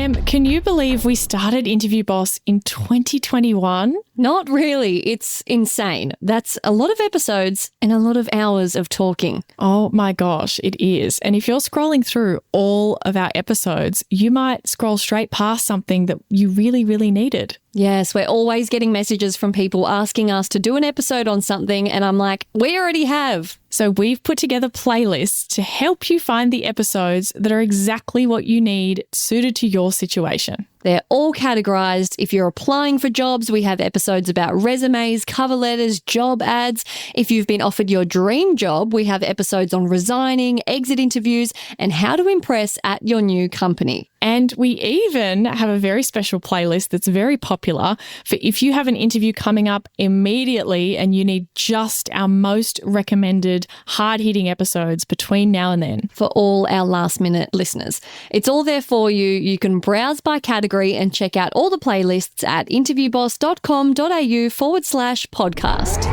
Can you believe we started Interview Boss in 2021? Not really. It's insane. That's a lot of episodes and a lot of hours of talking. Oh my gosh, it is. And if you're scrolling through all of our episodes, you might scroll straight past something that you really, really needed. Yes, we're always getting messages from people asking us to do an episode on something, and I'm like, we already have. So we've put together playlists to help you find the episodes that are exactly what you need, suited to your situation. They're all categorized. If you're applying for jobs, we have episodes about resumes, cover letters, job ads. If you've been offered your dream job, we have episodes on resigning, exit interviews, and how to impress at your new company. And we even have a very special playlist that's very popular for if you have an interview coming up immediately and you need just our most recommended hard-hitting episodes between now and then. For all our last-minute listeners. It's all there for you. You can browse by category and check out all the playlists at interviewboss.com.au/podcast.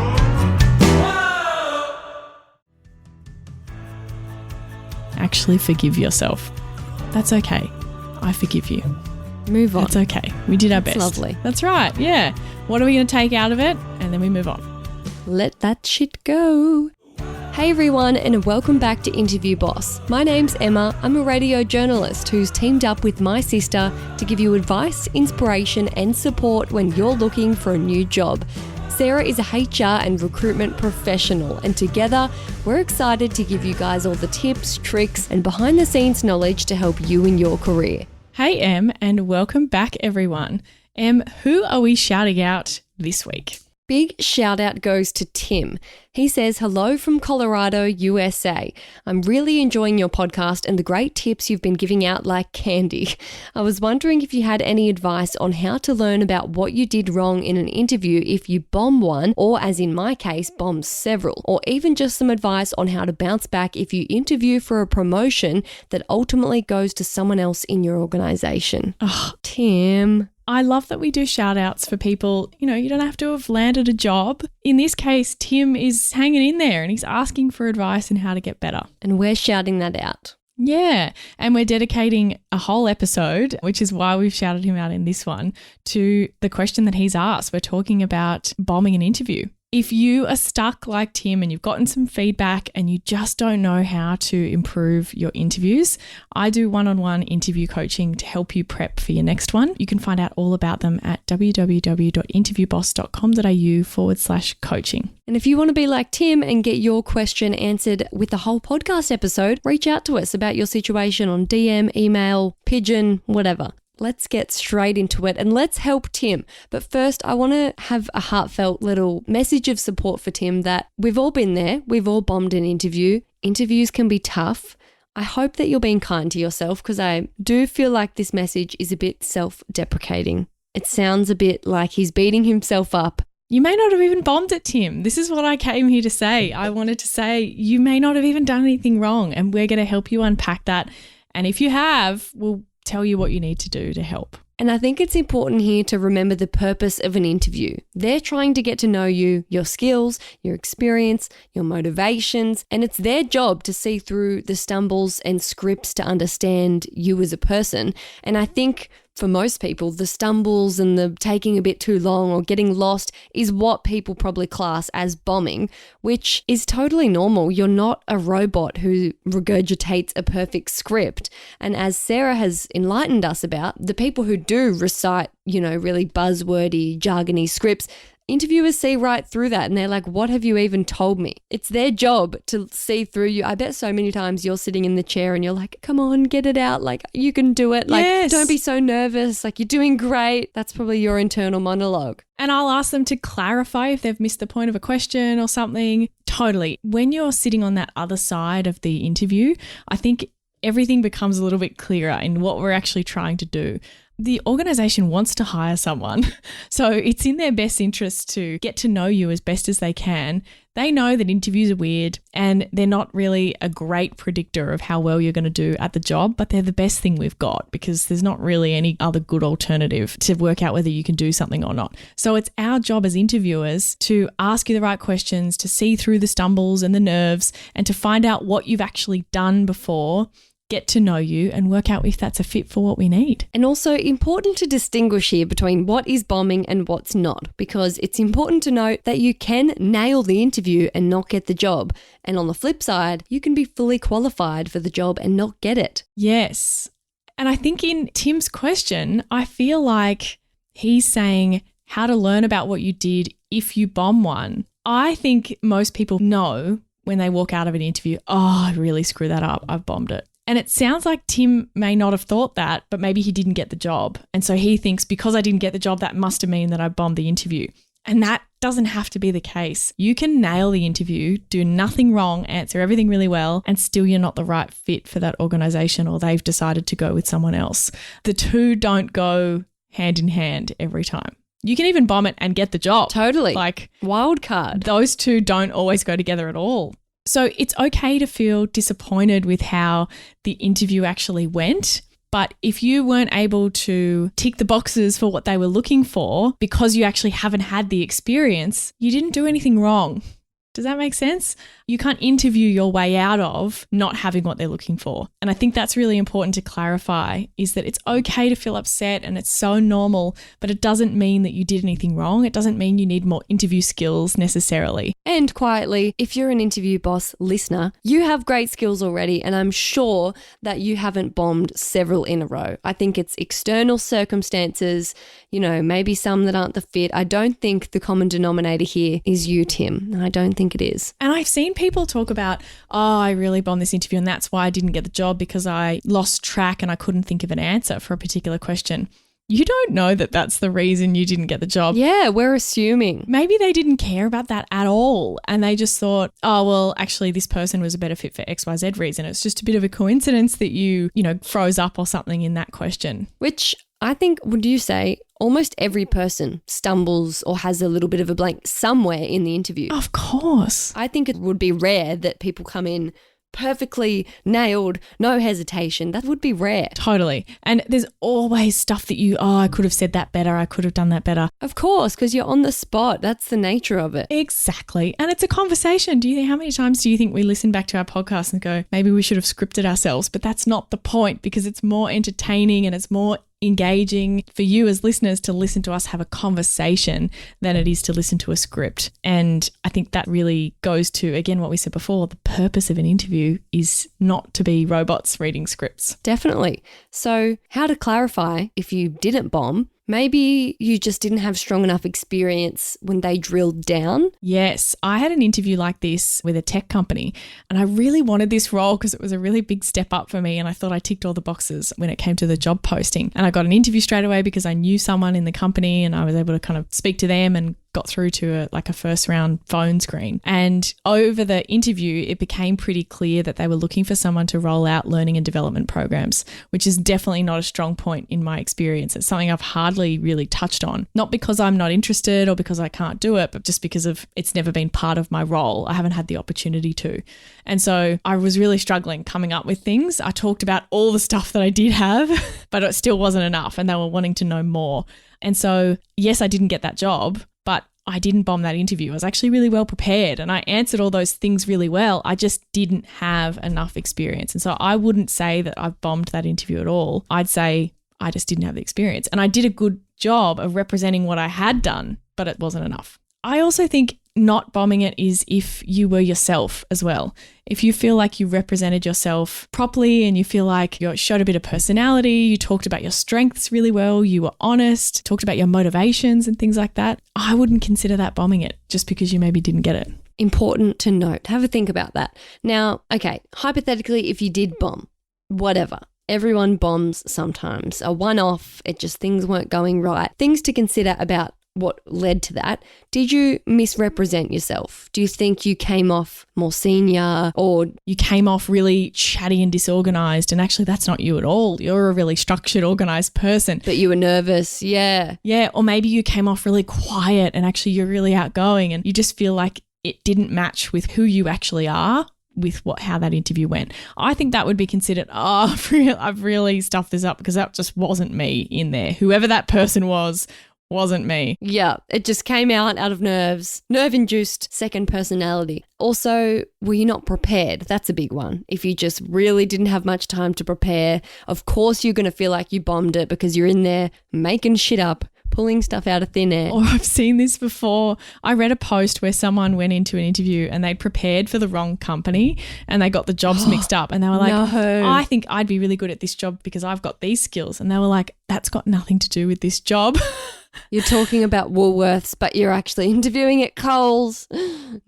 Actually forgive yourself. That's okay. I forgive you. Move on. That's okay. We did our best. Lovely. That's right. Yeah. What are we going to take out of it? And then we move on. Let that shit go. Hey everyone, and welcome back to Interview Boss. My name's Emma. I'm a radio journalist who's teamed up with my sister to give you advice, inspiration, and support when you're looking for a new job. Sarah is a HR and recruitment professional, and together we're excited to give you guys all the tips, tricks, and behind-the-scenes knowledge to help you in your career. Hey Em, and welcome back everyone. Em, who are we shouting out this week? Big shout out goes to Tim. He says, hello from Colorado, USA. I'm really enjoying your podcast and the great tips you've been giving out like candy. I was wondering if you had any advice on how to learn about what you did wrong in an interview if you bomb one, or as in my case, bomb several, or even just some advice on how to bounce back if you interview for a promotion that ultimately goes to someone else in your organization. Oh, Tim. I love that we do shout outs for people, you don't have to have landed a job. In this case, Tim is hanging in there and he's asking for advice on how to get better. And we're shouting that out. Yeah. And we're dedicating a whole episode, which is why we've shouted him out in this one, to the question that he's asked. We're talking about bombing an interview. If you are stuck like Tim and you've gotten some feedback and you just don't know how to improve your interviews, I do one-on-one interview coaching to help you prep for your next one. You can find out all about them at www.interviewboss.com.au/coaching. And if you want to be like Tim and get your question answered with the whole podcast episode, reach out to us about your situation on DM, email, pigeon, whatever. Let's get straight into it and let's help Tim. But first, I want to have a heartfelt little message of support for Tim that we've all been there. We've all bombed an interview. Interviews can be tough. I hope that you're being kind to yourself because I do feel like this message is a bit self-deprecating. It sounds a bit like he's beating himself up. You may not have even bombed it, Tim. This is what I came here to say. I wanted to say you may not have even done anything wrong and we're going to help you unpack that. And if you have, we'll tell you what you need to do to help. And I think it's important here to remember the purpose of an interview. They're trying to get to know you, your skills, your experience, your motivations, and it's their job to see through the stumbles and scripts to understand you as a person. And I think for most people, the stumbles and the taking a bit too long or getting lost is what people probably class as bombing, which is totally normal. You're not a robot who regurgitates a perfect script. And as Sarah has enlightened us about, the people who do recite, really buzzwordy, jargony scripts, interviewers see right through that and they're like, what have you even told me? It's their job to see through you. I bet so many times you're sitting in the chair and you're like, come on, get it out. Like, you can do it. Like, yes. Don't be so nervous. Like, you're doing great. That's probably your internal monologue. And I'll ask them to clarify if they've missed the point of a question or something. Totally. When you're sitting on that other side of the interview, I think everything becomes a little bit clearer in what we're actually trying to do. The organisation wants to hire someone, so it's in their best interest to get to know you as best as they can. They know that interviews are weird and they're not really a great predictor of how well you're going to do at the job, but they're the best thing we've got because there's not really any other good alternative to work out whether you can do something or not. So it's our job as interviewers to ask you the right questions, to see through the stumbles and the nerves, and to find out what you've actually done before get to know you and work out if that's a fit for what we need. And also important to distinguish here between what is bombing and what's not, because it's important to note that you can nail the interview and not get the job. And on the flip side, you can be fully qualified for the job and not get it. Yes. And I think in Tim's question, I feel like he's saying how to learn about what you did if you bomb one. I think most people know when they walk out of an interview, oh, I really screwed that up. I've bombed it. And it sounds like Tim may not have thought that, but maybe he didn't get the job. And so he thinks because I didn't get the job, that must have mean that I bombed the interview. And that doesn't have to be the case. You can nail the interview, do nothing wrong, answer everything really well, and still you're not the right fit for that organization, or they've decided to go with someone else. The two don't go hand in hand every time. You can even bomb it and get the job. Totally. Like wild card. Those two don't always go together at all. So it's okay to feel disappointed with how the interview actually went. But if you weren't able to tick the boxes for what they were looking for because you actually haven't had the experience, you didn't do anything wrong. Does that make sense? You can't interview your way out of not having what they're looking for. And I think that's really important to clarify, is that it's okay to feel upset and it's so normal, but it doesn't mean that you did anything wrong. It doesn't mean you need more interview skills necessarily. And quietly, if you're an interview boss listener, you have great skills already, and I'm sure that you haven't bombed several in a row. I think it's external circumstances, maybe some that aren't the fit. I don't think the common denominator here is you, Tim. I don't think it is. And I've seen people talk about, I really bombed this interview and that's why I didn't get the job, because I lost track and I couldn't think of an answer for a particular question. You don't know that that's the reason you didn't get the job. Yeah, we're assuming. Maybe they didn't care about that at all and they just thought, actually this person was a better fit for XYZ reason. It's just a bit of a coincidence that you froze up or something in that question. Which I think, would you say, almost every person stumbles or has a little bit of a blank somewhere in the interview? Of course. I think it would be rare that people come in perfectly nailed, no hesitation. That would be rare. Totally. And there's always stuff that I could have said that better. I could have done that better. Of course, because you're on the spot. That's the nature of it. Exactly. And it's a conversation. How many times do you think we listen back to our podcast and go, maybe we should have scripted ourselves? But that's not the point, because it's more entertaining and it's more engaging for you as listeners to listen to us have a conversation than it is to listen to a script. And I think that really goes to, again, what we said before, the purpose of an interview is not to be robots reading scripts. Definitely. So how to clarify if you didn't bomb? Maybe you just didn't have strong enough experience when they drilled down. Yes, I had an interview like this with a tech company and I really wanted this role because it was a really big step up for me and I thought I ticked all the boxes when it came to the job posting. And I got an interview straight away because I knew someone in the company and I was able to kind of speak to them and got through to a first round phone screen. And over the interview, it became pretty clear that they were looking for someone to roll out learning and development programs, which is definitely not a strong point in my experience. It's something I've hardly really touched on, not because I'm not interested or because I can't do it, but just because of it's never been part of my role. I haven't had the opportunity to. And so I was really struggling coming up with things. I talked about all the stuff that I did have, but it still wasn't enough and they were wanting to know more. And so, yes, I didn't get that job, but I didn't bomb that interview. I was actually really well prepared and I answered all those things really well. I just didn't have enough experience. And so I wouldn't say that I've bombed that interview at all. I'd say I just didn't have the experience. And I did a good job of representing what I had done, but it wasn't enough. I also think not bombing it is if you were yourself as well. If you feel like you represented yourself properly and you feel like you showed a bit of personality, you talked about your strengths really well, you were honest, talked about your motivations and things like that, I wouldn't consider that bombing it just because you maybe didn't get it. Important to note. Have a think about that. Now, okay, hypothetically, if you did bomb, whatever. Everyone bombs sometimes. A one-off, things weren't going right. Things to consider about what led to that. Did you misrepresent yourself? Do you think you came off more senior, or you came off really chatty and disorganized, and actually that's not you at all? You're a really structured, organized person. But you were nervous, yeah. Yeah, or maybe you came off really quiet and actually you're really outgoing and you just feel like it didn't match with who you actually are with how that interview went. I think that would be considered, I've really stuffed this up because that just wasn't me in there. Whoever that person was wasn't me. Yeah, it just came out of nerve-induced second personality. Also, were you not prepared? That's a big one. If you just really didn't have much time to prepare, of course you're going to feel like you bombed it because you're in there making shit up, pulling stuff out of thin air. Or I've seen this before. I read a post where someone went into an interview and they'd prepared for the wrong company and they got the jobs mixed up and they were like, No. I think I'd be really good at this job because I've got these skills. And they were like, that's got nothing to do with this job. You're talking about Woolworths, but you're actually interviewing at Coles.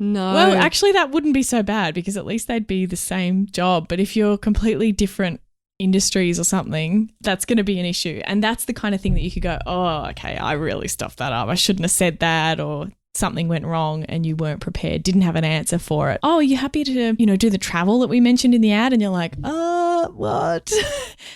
No. Well, actually, that wouldn't be so bad because at least they'd be the same job. But if you're completely different industries or something, that's going to be an issue. And that's the kind of thing that you could go, oh, okay, I really stuffed that up. I shouldn't have said that, or something went wrong and you weren't prepared, didn't have an answer for it. Oh, are you happy to, do the travel that we mentioned in the ad? And you're like, what?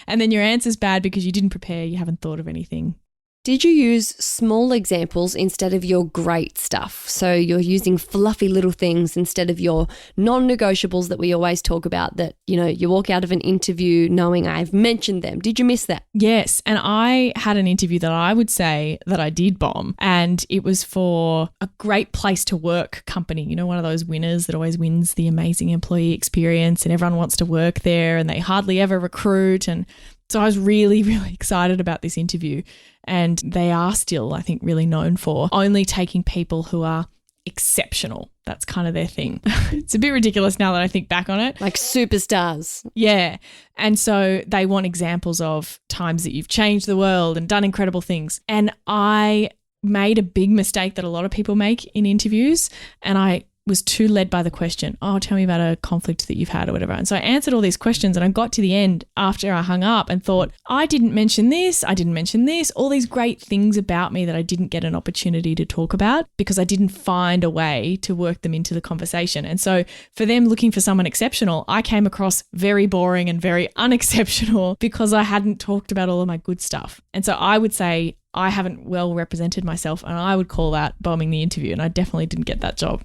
And then your answer's bad because you didn't prepare. You haven't thought of anything. Did you use small examples instead of your great stuff? So you're using fluffy little things instead of your non-negotiables that we always talk about that, you walk out of an interview knowing I've mentioned them. Did you miss that? Yes. And I had an interview that I would say that I did bomb, and it was for a great place to work company. One of those winners that always wins the amazing employee experience and everyone wants to work there and they hardly ever recruit. And so I was really, really excited about this interview. And they are still, I think, really known for only taking people who are exceptional. That's kind of their thing. It's a bit ridiculous now that I think back on it. Like superstars. Yeah. And so they want examples of times that you've changed the world and done incredible things. And I made a big mistake that a lot of people make in interviews, and I was too led by the question, tell me about a conflict that you've had or whatever. And so I answered all these questions and I got to the end after I hung up and thought, I didn't mention this, all these great things about me that I didn't get an opportunity to talk about because I didn't find a way to work them into the conversation. And so for them looking for someone exceptional, I came across very boring and very unexceptional because I hadn't talked about all of my good stuff. And so I would say I haven't well represented myself, and I would call that bombing the interview, and I definitely didn't get that job.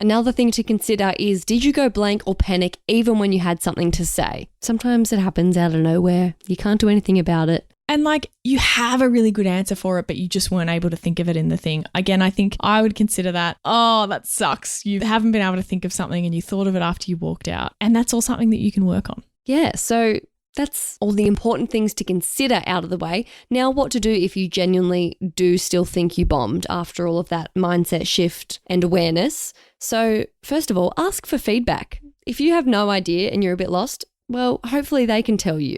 Another thing to consider is, did you go blank or panic even when you had something to say? Sometimes it happens out of nowhere. You can't do anything about it. And you have a really good answer for it, but you just weren't able to think of it in the thing. Again, I think I would consider that, that sucks. You haven't been able to think of something and you thought of it after you walked out. And that's all something that you can work on. Yeah, so that's all the important things to consider out of the way. Now, what to do if you genuinely do still think you bombed after all of that mindset shift and awareness. So first of all, ask for feedback. If you have no idea and you're a bit lost, well, hopefully they can tell you.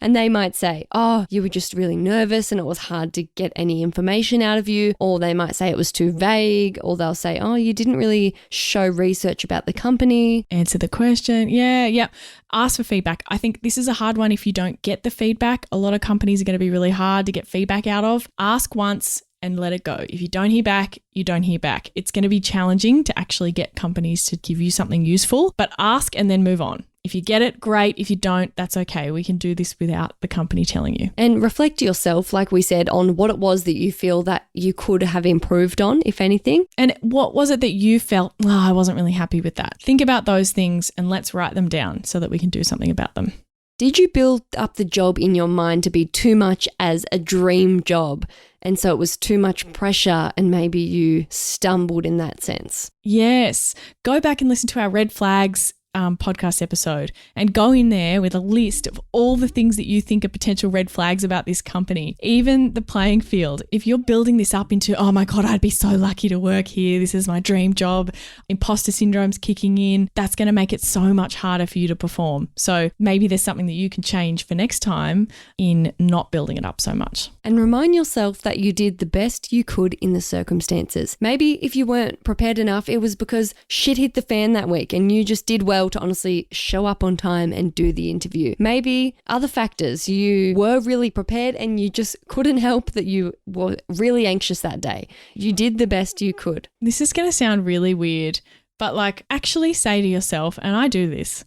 And they might say, you were just really nervous and it was hard to get any information out of you. Or they might say it was too vague. Or they'll say, you didn't really show research about the company. Answer the question. Yeah. Ask for feedback. I think this is a hard one if you don't get the feedback. A lot of companies are going to be really hard to get feedback out of. Ask once and let it go. If you don't hear back, you don't hear back. It's going to be challenging to actually get companies to give you something useful, but ask and then move on. If you get it, great. If you don't, that's okay. We can do this without the company telling you. And reflect yourself, like we said, on what it was that you feel that you could have improved on, if anything. And what was it that you felt, I wasn't really happy with that? Think about those things and let's write them down so that we can do something about them. Did you build up the job in your mind to be too much as a dream job? And so it was too much pressure and maybe you stumbled in that sense? Yes. Go back and listen to our red flags podcast episode and go in there with a list of all the things that you think are potential red flags about this company, even the playing field. If you're building this up into, oh my God, I'd be so lucky to work here. This is my dream job. Imposter syndrome's kicking in. That's going to make it so much harder for you to perform. So maybe there's something that you can change for next time in not building it up so much. And remind yourself that you did the best you could in the circumstances. Maybe if you weren't prepared enough, it was because shit hit the fan that week and you just did well to honestly show up on time and do the interview. Maybe other factors, you were really prepared and you just couldn't help that you were really anxious that day. You did the best you could. This is going to sound really weird, but actually say to yourself, and I do this,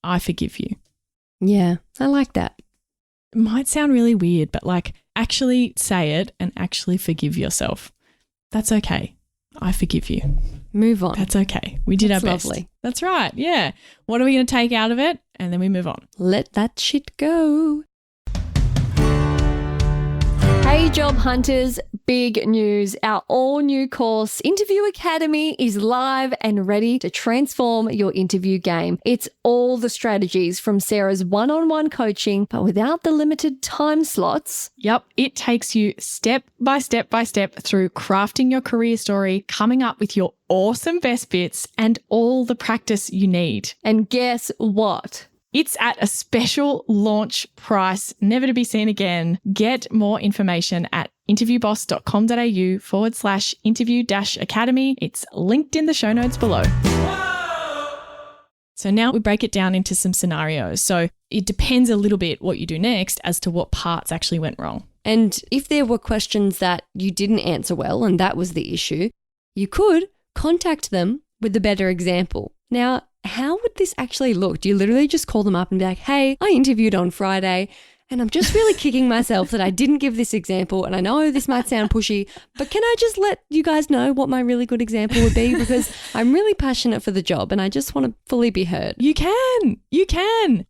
I forgive you. Yeah, I like that. It might sound really weird, but actually say it and actually forgive yourself. That's okay. I forgive you. Move on. That's okay. We did our best. Lovely. That's right. Yeah. What are we going to take out of it? And then we move on. Let that shit go. Hey job hunters, big news. Our all new course, Interview Academy, is live and ready to transform your interview game. It's all the strategies from Sarah's one-on-one coaching, but without the limited time slots. Yep, it takes you step by step through crafting your career story, coming up with your awesome best bits, and all the practice you need. And guess what? It's at a special launch price, never to be seen again. Get more information at interviewboss.com.au/interview-academy. It's linked in the show notes below. So now we break it down into some scenarios. So it depends a little bit what you do next as to what parts actually went wrong. And if there were questions that you didn't answer well and that was the issue, you could contact them with a better example. Now, how would this actually look? Do you literally just call them up and be like, hey, I interviewed on Friday and I'm just really kicking myself that I didn't give this example, and I know this might sound pushy, but can I just let you guys know what my really good example would be, because I'm really passionate for the job and I just want to fully be heard. You can.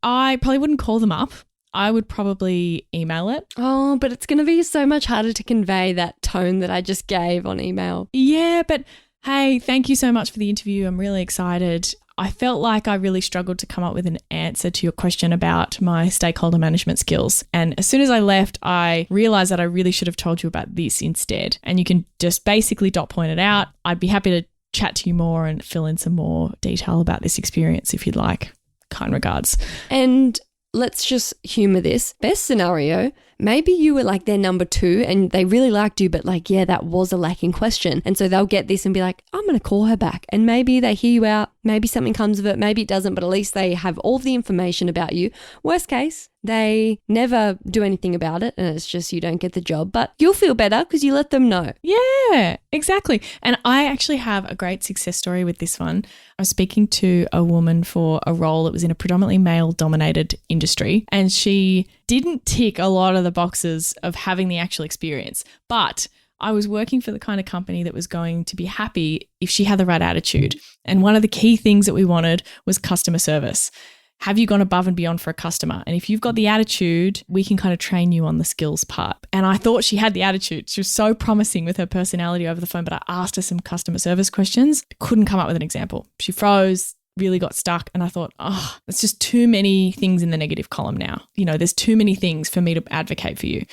I probably wouldn't call them up. I would probably email it. Oh, but it's going to be so much harder to convey that tone that I just gave on email. Yeah, but hey, thank you so much for the interview. I'm really excited. I felt like I really struggled to come up with an answer to your question about my stakeholder management skills. And as soon as I left, I realized that I really should have told you about this instead. And you can just basically dot point it out. I'd be happy to chat to you more and fill in some more detail about this experience if you'd like. Kind regards. And let's just humor this. Best scenario, maybe you were like their number 2 and they really liked you, but like, yeah, that was a lacking question. And so they'll get this and be like, I'm going to call her back. And maybe they hear you out. Maybe something comes of it. Maybe it doesn't, but at least they have all the information about you. Worst case, they never do anything about it and it's just you don't get the job, but you'll feel better because you let them know. Yeah, exactly. And I actually have a great success story with this one. I was speaking to a woman for a role that was in a predominantly male-dominated industry, and she didn't tick a lot of the boxes of having the actual experience, but I was working for the kind of company that was going to be happy if she had the right attitude. And one of the key things that we wanted was customer service. Have you gone above and beyond for a customer? And if you've got the attitude, we can kind of train you on the skills part. And I thought she had the attitude. She was so promising with her personality over the phone, but I asked her some customer service questions, couldn't come up with an example. She froze, really got stuck. And I thought, it's just too many things in the negative column now. You know, there's too many things for me to advocate for you.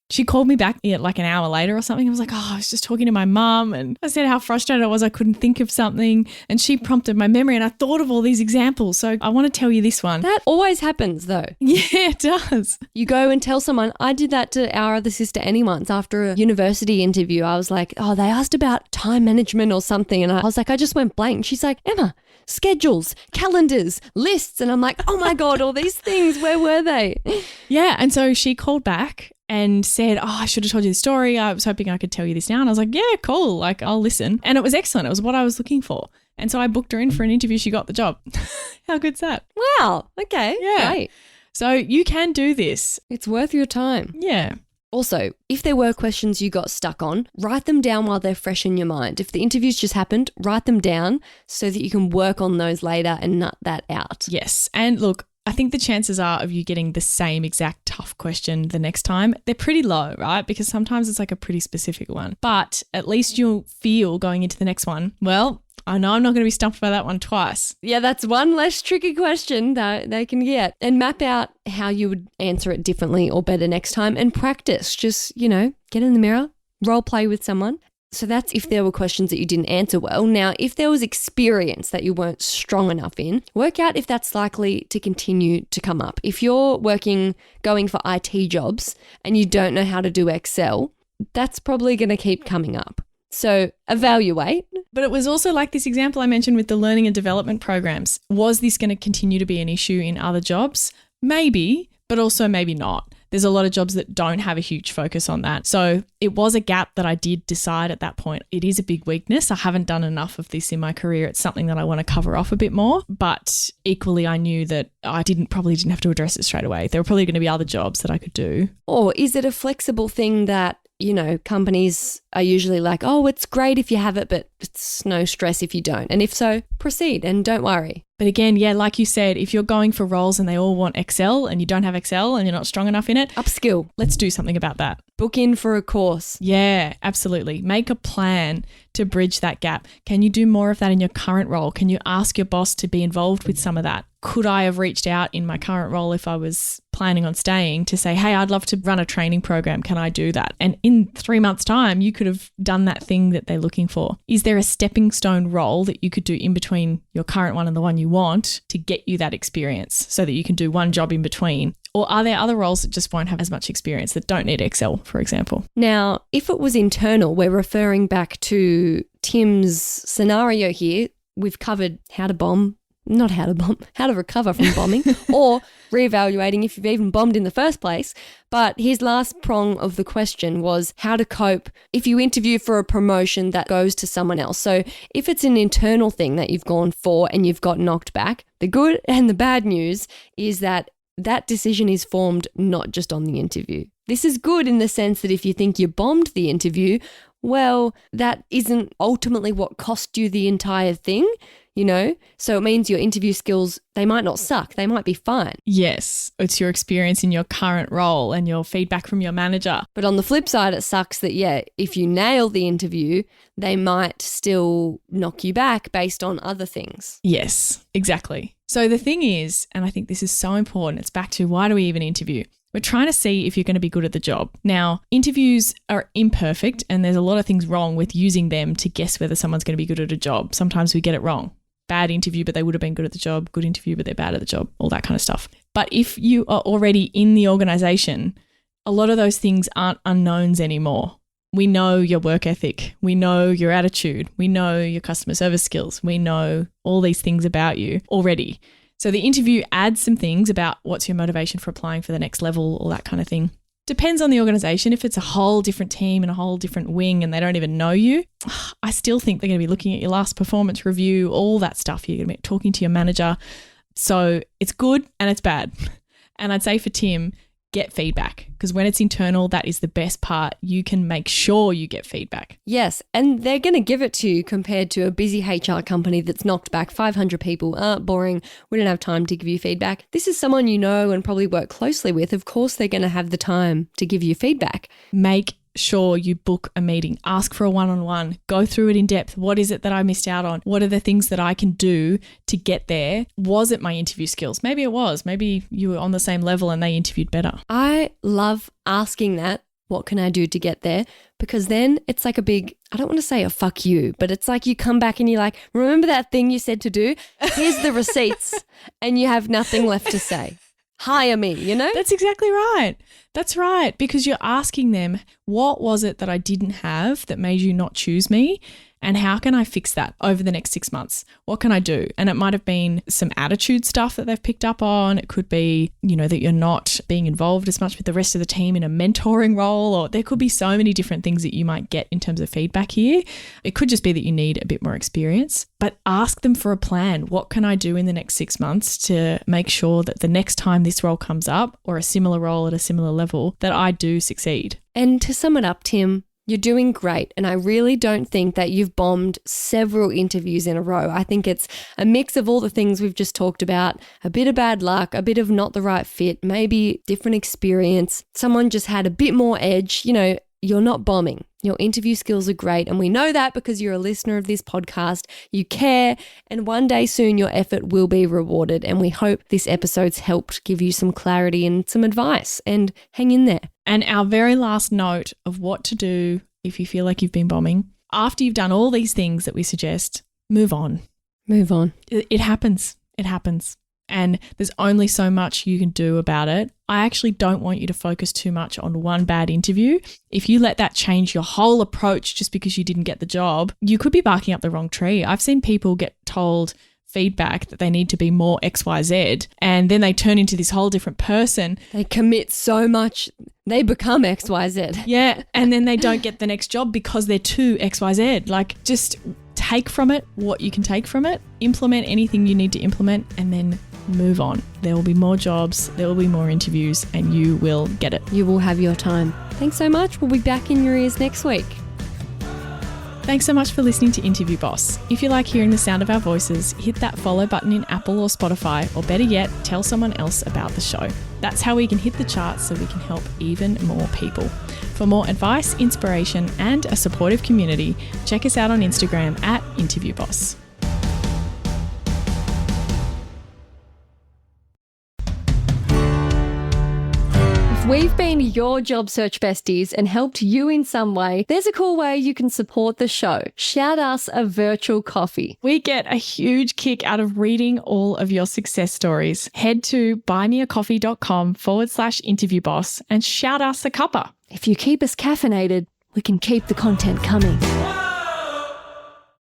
She called me back like an hour later or something. I was like, I was just talking to my mum, and I said how frustrated I was. I couldn't think of something, and she prompted my memory, and I thought of all these examples. So I want to tell you this one. That always happens though. Yeah, it does. You go and tell someone. I did that to our other sister Annie once after a university interview. I was like, they asked about time management or something. And I was like, I just went blank. She's like, Emma, schedules, calendars, lists. And I'm like, oh my God, all these things, where were they? Yeah. And so she called back and said, I should have told you the story. I was hoping I could tell you this now. And I was like, yeah, cool. Like, I'll listen. And it was excellent. It was what I was looking for. And so I booked her in for an interview. She got the job. How good's that? Wow. Okay. Yeah. Great. So you can do this. It's worth your time. Yeah. Also, if there were questions you got stuck on, write them down while they're fresh in your mind. If the interviews just happened, write them down so that you can work on those later and nut that out. Yes. And look, I think the chances are of you getting the same exact tough question the next time, they're pretty low, right? Because sometimes it's like a pretty specific one. But at least you'll feel going into the next one, well, I know I'm not going to be stumped by that one twice. Yeah, that's one less tricky question that they can get. And map out how you would answer it differently or better next time, and practice. Just, get in the mirror, role play with someone. So that's if there were questions that you didn't answer well. Now, if there was experience that you weren't strong enough in, work out if that's likely to continue to come up. If you're going for IT jobs and you don't know how to do Excel, that's probably going to keep coming up. So evaluate. But it was also like this example I mentioned with the learning and development programs. Was this going to continue to be an issue in other jobs? Maybe, but also maybe not. There's a lot of jobs that don't have a huge focus on that. So it was a gap that I did decide at that point. It is a big weakness. I haven't done enough of this in my career. It's something that I want to cover off a bit more. But equally, I knew that I probably didn't have to address it straight away. There were probably going to be other jobs that I could do. Or is it a flexible thing that companies are usually like, oh, it's great if you have it, but it's no stress if you don't. And if so, proceed and don't worry. But again, yeah, like you said, if you're going for roles and they all want Excel and you don't have Excel and you're not strong enough in it, upskill. Let's do something about that. Book in for a course. Yeah, absolutely. Make a plan to bridge that gap. Can you do more of that in your current role? Can you ask your boss to be involved with some of that? Could I have reached out in my current role if I was planning on staying to say, hey, I'd love to run a training program. Can I do that? And in 3 months' time, you could have done that thing that they're looking for. Is there a stepping stone role that you could do in between your current one and the one you want to get you that experience so that you can do one job in between? Or are there other roles that just won't have as much experience that don't need Excel, for example? Now, if it was internal, we're referring back to Tim's scenario here. We've covered how to recover from bombing or reevaluating if you've even bombed in the first place. But his last prong of the question was how to cope if you interview for a promotion that goes to someone else. So if it's an internal thing that you've gone for and you've got knocked back, the good and the bad news is that decision is formed not just on the interview. This is good in the sense that if you think you bombed the interview, well, that isn't ultimately what cost you the entire thing. So it means your interview skills, they might not suck. They might be fine. Yes, it's your experience in your current role and your feedback from your manager. But on the flip side, it sucks that, if you nail the interview, they might still knock you back based on other things. Yes, exactly. So the thing is, and I think this is so important, it's back to why do we even interview? We're trying to see if you're going to be good at the job. Now, interviews are imperfect and there's a lot of things wrong with using them to guess whether someone's going to be good at a job. Sometimes we get it wrong. Bad interview, but they would have been good at the job. Good interview, but they're bad at the job. All that kind of stuff. But if you are already in the organization, a lot of those things aren't unknowns anymore. We know your work ethic. We know your attitude. We know your customer service skills. We know all these things about you already. So the interview adds some things about what's your motivation for applying for the next level, all that kind of thing. Depends on the organization. If it's a whole different team and a whole different wing and they don't even know you, I still think they're going to be looking at your last performance review, all that stuff. You're going to be talking to your manager. So it's good and it's bad. And I'd say for Tim, get feedback, because when it's internal, that is the best part. You can make sure you get feedback. Yes, and they're going to give it to you compared to a busy HR company that's knocked back 500 people. Boring. We don't have time to give you feedback. This is someone you know and probably work closely with. Of course, they're going to have the time to give you feedback. Make sure you book a meeting. Ask for a one-on-one. Go through it in depth. What is it that I missed out on? What are the things that I can do to get there? Was it my interview skills? Maybe it was. Maybe you were on the same level and they interviewed better. I love asking that. What can I do to get there? Because then it's like a big, I don't want to say a fuck you, but it's like you come back and you're like, remember that thing you said to do? Here's the receipts. And you have nothing left to say. Hire me, That's exactly right. That's right. Because you're asking them, what was it that I didn't have that made you not choose me? And how can I fix that over the next 6 months? What can I do? And it might have been some attitude stuff that they've picked up on. It could be, that you're not being involved as much with the rest of the team in a mentoring role, or there could be so many different things that you might get in terms of feedback here. It could just be that you need a bit more experience, but ask them for a plan. What can I do in the next 6 months to make sure that the next time this role comes up or a similar role at a similar level, that I do succeed? And to sum it up, Tim, you're doing great, and I really don't think that you've bombed several interviews in a row. I think it's a mix of all the things we've just talked about, a bit of bad luck, a bit of not the right fit, maybe different experience. Someone just had a bit more edge. You're not bombing. Your interview skills are great, and we know that because you're a listener of this podcast. You care, and one day soon your effort will be rewarded, and we hope this episode's helped give you some clarity and some advice, and hang in there. And our very last note of what to do if you feel like you've been bombing, after you've done all these things that we suggest, move on. Move on. It happens. It happens. And there's only so much you can do about it. I actually don't want you to focus too much on one bad interview. If you let that change your whole approach just because you didn't get the job, you could be barking up the wrong tree. I've seen people get told feedback that they need to be more XYZ, and then they turn into this whole different person. They commit so much, they become XYZ. Yeah, and then they don't get the next job because they're too XYZ. Like, just take from it what you can take from it, implement anything you need to implement, and then move on. There will be more jobs, there will be more interviews, and you will get it. You will have your time. Thanks so much. We'll be back in your ears next week. Thanks so much for listening to Interview Boss. If you like hearing the sound of our voices, hit that follow button in Apple or Spotify, or better yet, tell someone else about the show. That's how we can hit the charts so we can help even more people. For more advice, inspiration, and a supportive community, check us out on Instagram at Interview Boss. We've been your job search besties and helped you in some way. There's a cool way you can support the show. Shout us a virtual coffee. We get a huge kick out of reading all of your success stories. Head to buymeacoffee.com/interviewboss and shout us a cuppa. If you keep us caffeinated, we can keep the content coming.